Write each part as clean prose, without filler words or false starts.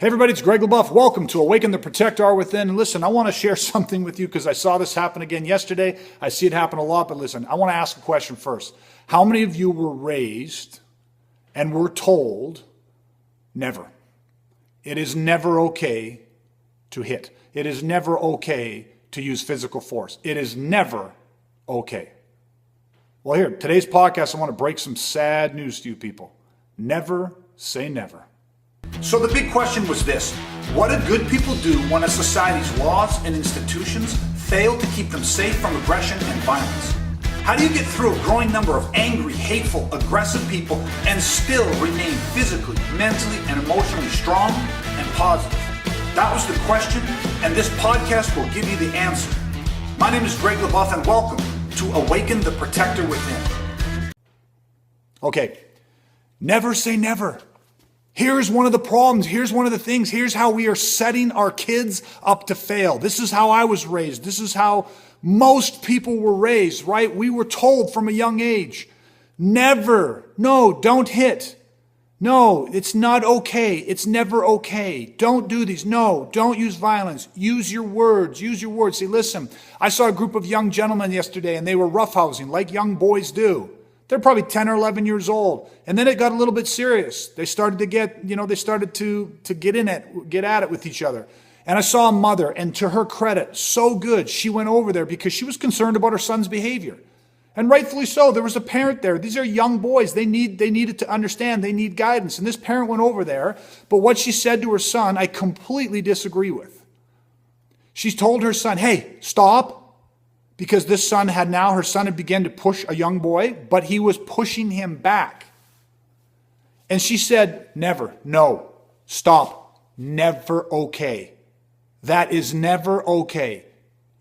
Hey everybody, it's Greg LaBeouf. Welcome to Awaken the ProtectR Within. And listen, I want to share something with you because I saw this happen again yesterday. I see it happen a lot, but listen, I want to ask a question first. How many of you were raised and were told never? It is never okay to hit. It is never okay to use physical force. It is never okay. Well, here, today's podcast, I want to break some sad news to you people. Never say never. So the big question was this: what do good people do when a society's laws and institutions fail to keep them safe from aggression and violence? How do you get through a growing number of angry, hateful, aggressive people and still remain physically, mentally, and emotionally strong and positive? That was the question, and this podcast will give you the answer. My name is Greg LaBeouf, and welcome to Awaken the Protector Within. Okay, never say never. Here's one of the problems. Here's one of the things. Here's how we are setting our kids up to fail. This is how I was raised. This is how most people were raised, right? We were told from a young age, never, no, don't hit. No, it's not okay. It's never okay. Don't do these. No, don't use violence. Use your words. Use your words. See, listen, I saw a group of young gentlemen yesterday and they were roughhousing like young boys do. They're probably 10 or 11 years old. And then it got a little bit serious. They started to get, to get at it with each other. And I saw a mother, and to her credit, so good, she went over there because she was concerned about her son's behavior. And rightfully so. There was a parent there. These are young boys. They needed to understand. They need guidance. And this parent went over there. But what she said to her son, I completely disagree with. She told her son, hey, stop. Because her son had begun to push a young boy, but he was pushing him back. And she said, never, no, stop, never okay. That is never okay.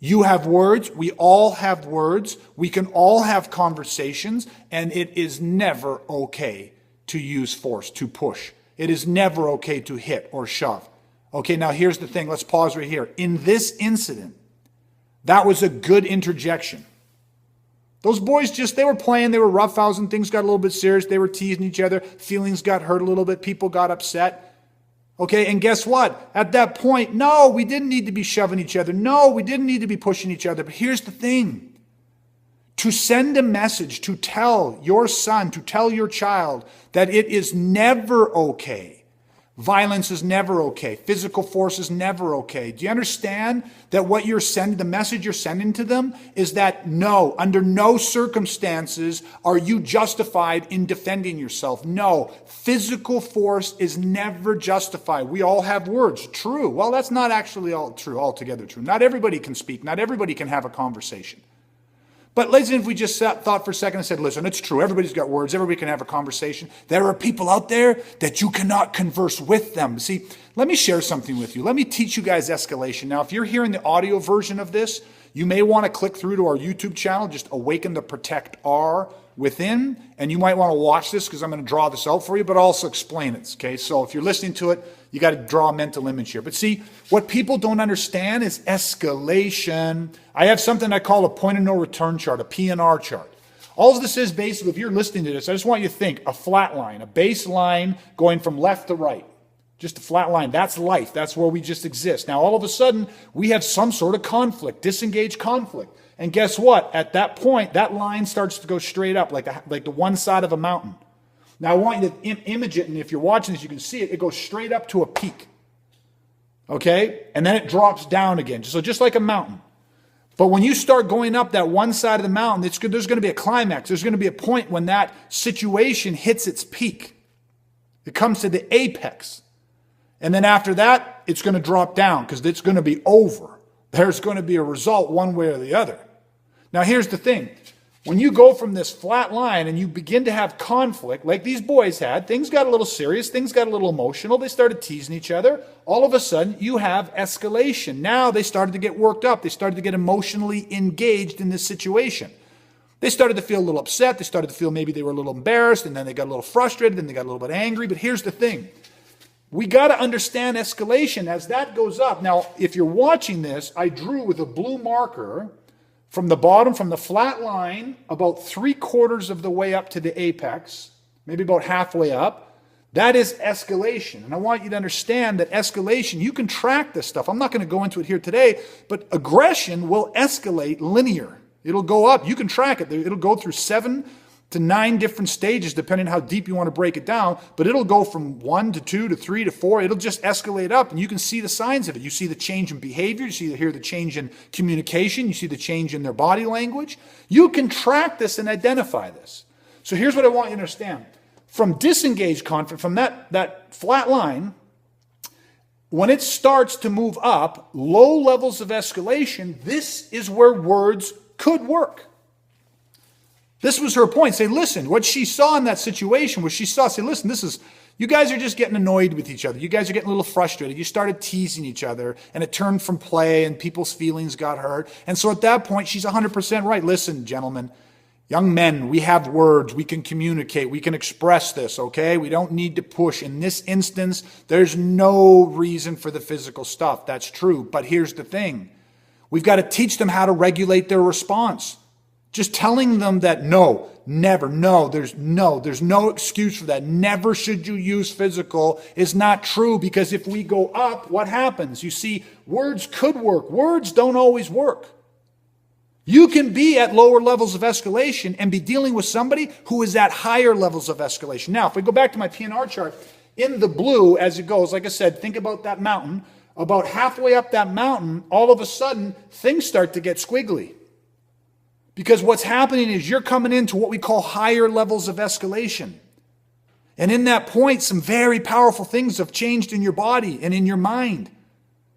You have words, we all have words, we can all have conversations, and it is never okay to use force, to push. It is never okay to hit or shove. Okay, now here's the thing, let's pause right here. In this incident, that was a good interjection. Those boys they were playing, they were roughhousing, things got a little bit serious, they were teasing each other, feelings got hurt a little bit, people got upset. Okay, and guess what? At that point, no, we didn't need to be shoving each other. No, we didn't need to be pushing each other. But here's the thing. To send a message, to tell your son, to tell your child that it is never okay. Violence is never okay. Physical force is never okay. Do you understand that what you're sending, the message you're sending to them is that no, under no circumstances are you justified in defending yourself. No, physical force is never justified. We all have words. True. Well, that's not actually altogether true. Not everybody can speak. Not everybody can have a conversation. But listen, if we just thought for a second and said, listen, it's true. Everybody's got words. Everybody can have a conversation. There are people out there that you cannot converse with them. See, let me share something with you. Let me teach you guys escalation. Now, if you're hearing the audio version of this, you may want to click through to our YouTube channel, just Awaken the ProtectR Within, and you might want to watch this because I'm going to draw this out for you, but also explain it, okay? So if you're listening to it, you got to draw a mental image here. But see, what people don't understand is escalation. I have something I call a point of no return chart, a PNR chart. All of this is basically, if you're listening to this, I just want you to think a flat line, a baseline going from left to right. Just a flat line. That's life. That's where we just exist. Now, all of a sudden, we have some sort of conflict, disengaged conflict. And guess what? At that point, that line starts to go straight up like the one side of a mountain. Now, I want you to image it, and if you're watching this, you can see it. It goes straight up to a peak. Okay? And then it drops down again. So just like a mountain. But when you start going up that one side of the mountain, there's going to be a climax. There's going to be a point when that situation hits its peak. It comes to the apex. And then after that, it's going to drop down because it's going to be over. There's going to be a result one way or the other. Now, here's the thing. When you go from this flat line and you begin to have conflict, like these boys had, things got a little serious, things got a little emotional, they started teasing each other. All of a sudden, you have escalation. Now they started to get worked up. They started to get emotionally engaged in this situation. They started to feel a little upset. They started to feel maybe they were a little embarrassed, and then they got a little frustrated, and they got a little bit angry. But here's the thing. We got to understand escalation as that goes up. Now, if you're watching this, I drew with a blue marker from the bottom, from the flat line, about 3/4 of the way up to the apex, maybe about halfway up. That is escalation. And I want you to understand that escalation, you can track this stuff. I'm not going to go into it here today, but aggression will escalate linear. It'll go up. You can track it. It'll go through 7 to 9 different stages, depending on how deep you want to break it down. But it'll go from 1 to 2 to 3 to 4. It'll just escalate up, and you can see the signs of it. You see the change in behavior. You hear the change in communication. You see the change in their body language. You can track this and identify this. So here's what I want you to understand. From disengaged conflict, from that flat line, when it starts to move up, low levels of escalation, this is where words could work. This was her point. Say, listen, what she saw in that situation was say, listen, you guys are just getting annoyed with each other. You guys are getting a little frustrated. You started teasing each other, and it turned from play, and people's feelings got hurt. And so at that point, she's 100% right. Listen, gentlemen, young men, we have words. We can communicate. We can express this, okay? We don't need to push. In this instance, there's no reason for the physical stuff. That's true. But here's the thing. We've got to teach them how to regulate their response. Just telling them that no, never, there's no excuse for that. Never should you use physical is not true, because if we go up, what happens? You see, words could work. Words don't always work. You can be at lower levels of escalation and be dealing with somebody who is at higher levels of escalation. Now, if we go back to my PNR chart, in the blue as it goes, like I said, think about that mountain. About halfway up that mountain, all of a sudden, things start to get squiggly. Because what's happening is you're coming into what we call higher levels of escalation. And in that point, some very powerful things have changed in your body and in your mind.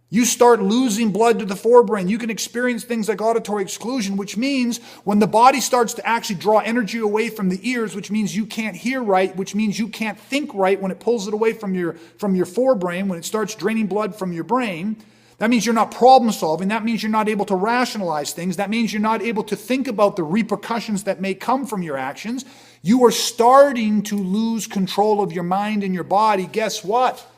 You start losing blood to the forebrain. You can experience things like auditory exclusion, which means when the body starts to actually draw energy away from the ears, which means you can't hear right, which means you can't think right when it pulls it away from your forebrain, when it starts draining blood from your brain. That means you're not problem solving. That means you're not able to rationalize things. That means you're not able to think about the repercussions that may come from your actions. You are starting to lose control of your mind and your body. Guess what?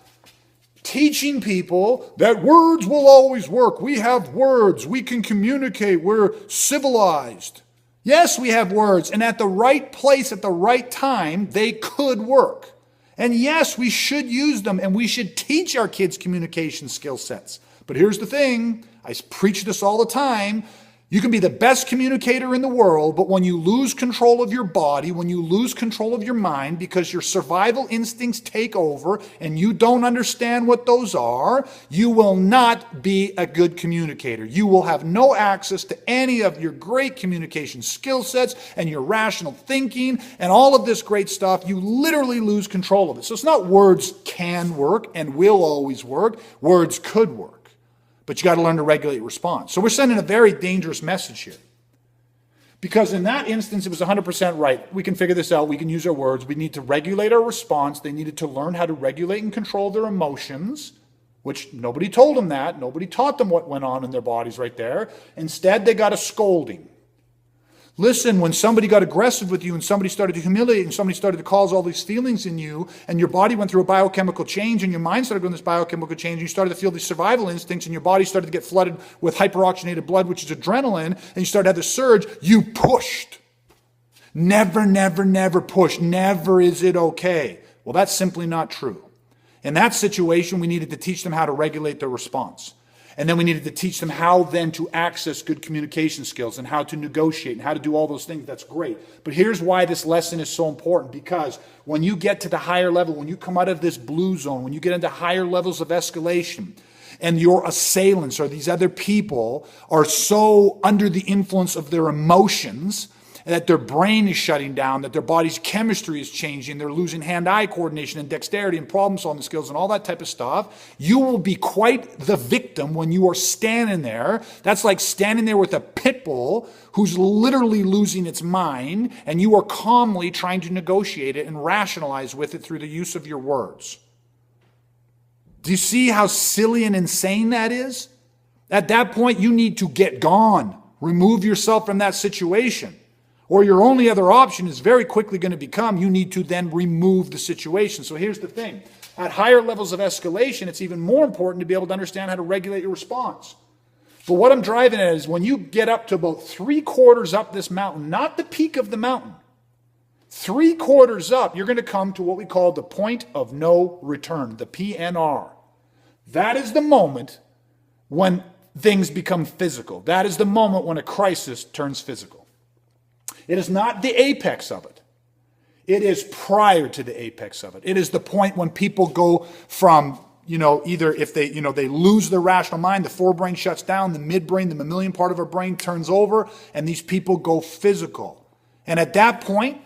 Teaching people that words will always work. We have words. We can communicate. We're civilized. Yes, we have words. And at the right place, at the right time, they could work. And yes, we should use them, and we should teach our kids communication skill sets. But here's the thing, I preach this all the time. You can be the best communicator in the world, but when you lose control of your body, when you lose control of your mind because your survival instincts take over and you don't understand what those are, you will not be a good communicator. You will have no access to any of your great communication skill sets and your rational thinking and all of this great stuff. You literally lose control of it. So it's not words can work and will always work. Words could work. But you got to learn to regulate response. So we're sending a very dangerous message here. Because in that instance, it was 100% right. We can figure this out. We can use our words. We need to regulate our response. They needed to learn how to regulate and control their emotions, which nobody told them that. Nobody taught them what went on in their bodies right there. Instead, they got a scolding. Listen, when somebody got aggressive with you and somebody started to humiliate and somebody started to cause all these feelings in you and your body went through a biochemical change and your mind started doing this biochemical change and you started to feel these survival instincts and your body started to get flooded with hyperoxygenated blood, which is adrenaline, and you started to have this surge, you pushed. Never, never, never push. Never is it okay. Well, that's simply not true. In that situation, we needed to teach them how to regulate their response. And then we needed to teach them how then to access good communication skills and how to negotiate and how to do all those things. That's great. But here's why this lesson is so important. Because when you get to the higher level, when you come out of this blue zone, when you get into higher levels of escalation, and your assailants or these other people are so under the influence of their emotions that their brain is shutting down, that their body's chemistry is changing, they're losing hand-eye coordination and dexterity and problem-solving skills and all that type of stuff, you will be quite the victim when you are standing there. That's like standing there with a pit bull who's literally losing its mind, and you are calmly trying to negotiate it and rationalize with it through the use of your words. Do you see how silly and insane that is? At that point, you need to get gone. Remove yourself from that situation. Or your only other option is very quickly going to become you need to then remove the situation. So here's the thing. At higher levels of escalation, it's even more important to be able to understand how to regulate your response. But what I'm driving at is when you get up to about 3/4 up this mountain, not the peak of the mountain, 3/4 up, you're going to come to what we call the point of no return, the PNR. That is the moment when things become physical. That is the moment when a crisis turns physical. It is not the apex of it. It is prior to the apex of it. It is the point when people go from, either if they lose their rational mind, the forebrain shuts down, the midbrain, the mammalian part of our brain turns over, and these people go physical. And at that point,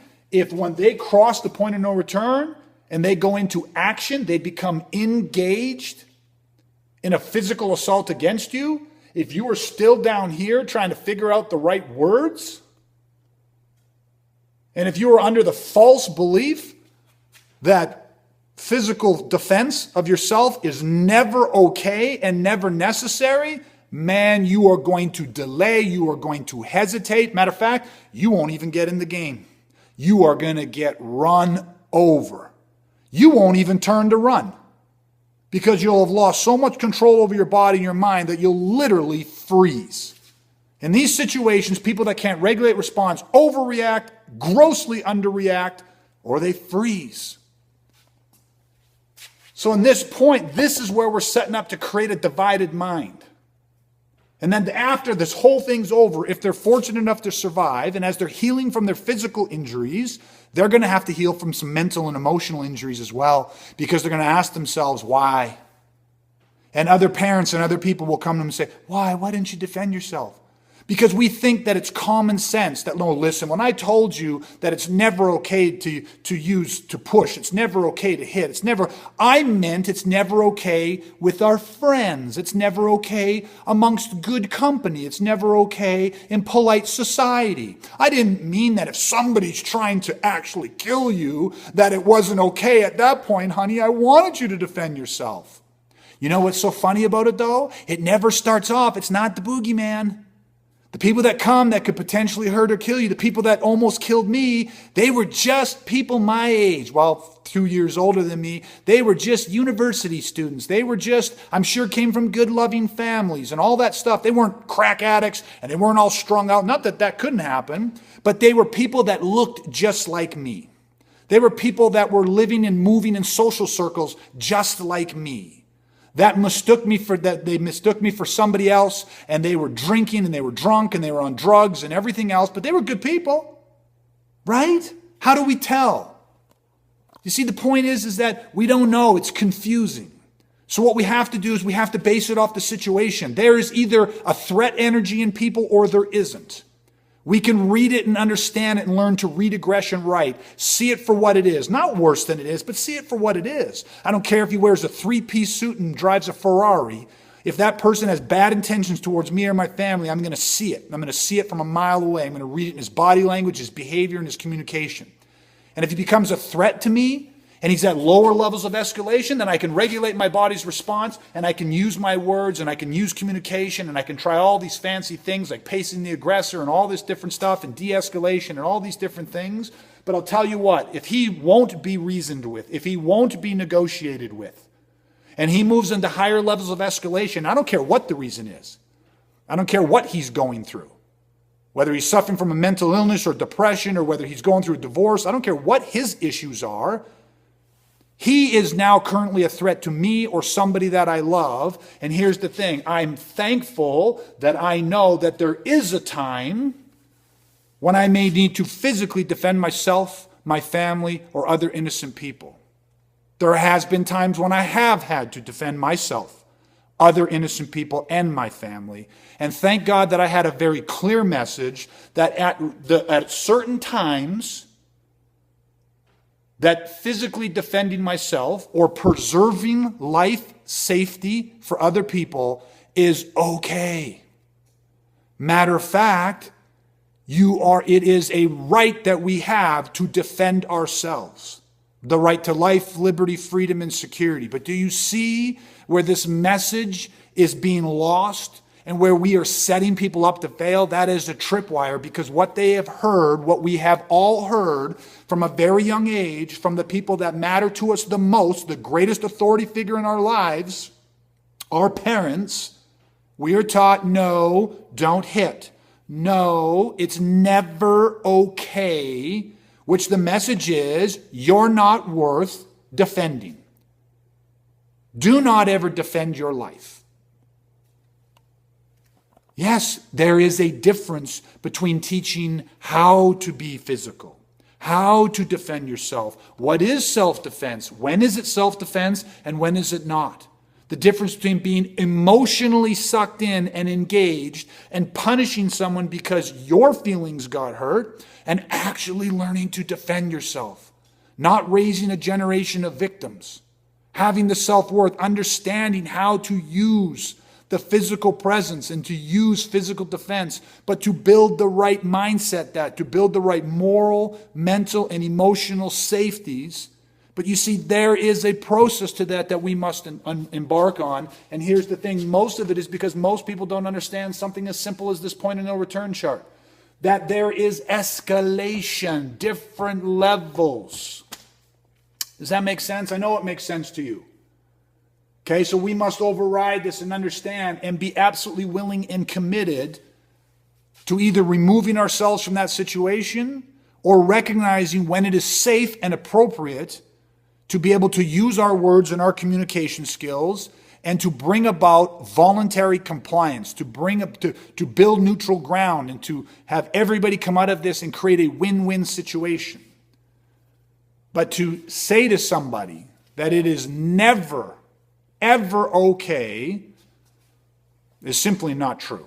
when they cross the point of no return and they go into action, they become engaged in a physical assault against you. If you are still down here trying to figure out the right words, and if you are under the false belief that physical defense of yourself is never okay and never necessary, man, you are going to delay, you are going to hesitate. Matter of fact, you won't even get in the game. You are going to get run over. You won't even turn to run because you'll have lost so much control over your body and your mind that you'll literally freeze. In these situations, people that can't regulate response overreact, grossly underreact, or they freeze. So in this point, this is where we're setting up to create a divided mind. And then after this whole thing's over, if they're fortunate enough to survive, and as they're healing from their physical injuries, they're going to have to heal from some mental and emotional injuries as well, because they're going to ask themselves, why? And other parents and other people will come to them and say, why? Why didn't you defend yourself? Because we think that it's common sense that, no, listen, when I told you that it's never okay to push, it's never okay to hit, I meant it's never okay with our friends. It's never okay amongst good company. It's never okay in polite society. I didn't mean that if somebody's trying to actually kill you, that it wasn't okay at that point, honey. I wanted you to defend yourself. You know what's so funny about it, though? It never starts off. It's not the boogeyman. The people that come that could potentially hurt or kill you, the people that almost killed me, they were just people my age, 2 years older than me. They were just university students. They were just, I'm sure, came from good, loving families and all that stuff. They weren't crack addicts and they weren't all strung out. Not that that couldn't happen, but they were people that looked just like me. They were people that were living and moving in social circles just like me. They mistook me for somebody else, and they were drinking and they were drunk and they were on drugs and everything else, but they were good people, right? How do we tell? You see, the point is that we don't know. It's confusing. So what we have to do is we have to base it off the situation. There is either a threat energy in people or there isn't. We can read it and understand it and learn to read aggression right. See it for what it is. Not worse than it is, but see it for what it is. I don't care if he wears a 3-piece suit and drives a Ferrari. If that person has bad intentions towards me or my family, I'm going to see it. I'm going to see it from a mile away. I'm going to read it in his body language, his behavior, and his communication. And if he becomes a threat to me, and he's at lower levels of escalation, then I can regulate my body's response, and I can use my words, and I can use communication, and I can try all these fancy things like pacing the aggressor and all this different stuff and de-escalation and all these different things. But I'll tell you what, if he won't be reasoned with, if he won't be negotiated with, and he moves into higher levels of escalation, I don't care what the reason is. I don't care what he's going through. Whether he's suffering from a mental illness or depression, or whether he's going through a divorce, I don't care what his issues are. He is now currently a threat to me or somebody that I love. And here's the thing. I'm thankful that I know that there is a time when I may need to physically defend myself, my family, or other innocent people. There has been times when I have had to defend myself, other innocent people, and my family. And thank God that I had a very clear message that at certain times, that physically defending myself or preserving life safety for other people is okay. Matter of fact, it is a right that we have to defend ourselves. The right to life, liberty, freedom, and security. But do you see where this message is being lost and where we are setting people up to fail? That is a tripwire, because what they have heard, what we have all heard from a very young age, from the people that matter to us the most, the greatest authority figure in our lives, our parents, we are taught, no, don't hit. No, it's never okay which the message is, you're not worth defending. Do not ever defend your life. Yes, there is a difference between teaching how to be physical, how to defend yourself. What is self-defense? When is it self-defense and when is it not? The difference between being emotionally sucked in and engaged and punishing someone because your feelings got hurt and actually learning to defend yourself. Not raising a generation of victims. Having the self-worth, understanding how to use the physical presence and to use physical defense, but to build the right mindset, to build the right moral, mental, and emotional safeties. But you see, there is a process to that we must embark on. And here's the thing, most of it is because most people don't understand something as simple as this point of no return chart. That there is escalation, different levels. Does that make sense? I know it makes sense to you. Okay, so we must override this and understand and be absolutely willing and committed to either removing ourselves from that situation or recognizing when it is safe and appropriate to be able to use our words and our communication skills and to bring about voluntary compliance, to build neutral ground and to have everybody come out of this and create a win-win situation. But to say to somebody that it is never, ever okay is simply not true.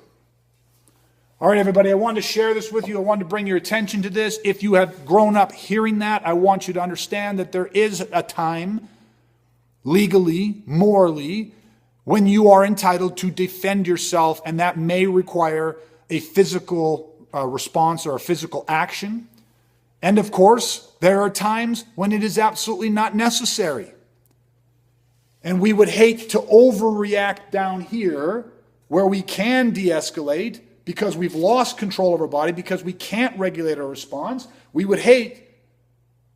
All right, everybody, I wanted to share this with you. I wanted to bring your attention to this. If you have grown up hearing that, I want you to understand that there is a time, legally, morally, when you are entitled to defend yourself, and that may require a physical response or a physical action. And of course, there are times when it is absolutely not necessary. And we would hate to overreact down here where we can de-escalate because we've lost control of our body, because we can't regulate our response. We would hate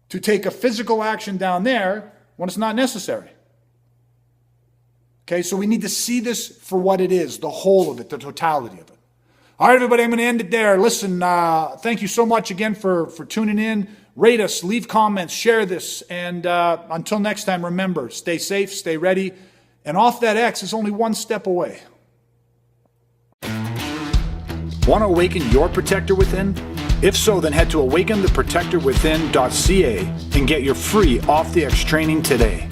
to take a physical action down there when it's not necessary. Okay, so we need to see this for what it is, the whole of it, the totality of it. All right, everybody, I'm going to end it there. Listen, thank you so much again for tuning in. Rate us, leave comments, share this, and until next time, remember, stay safe, stay ready, and off that X is only one step away. Want to awaken your protector within? If so, then head to awakentheprotectorwithin.ca and get your free Off the X training today.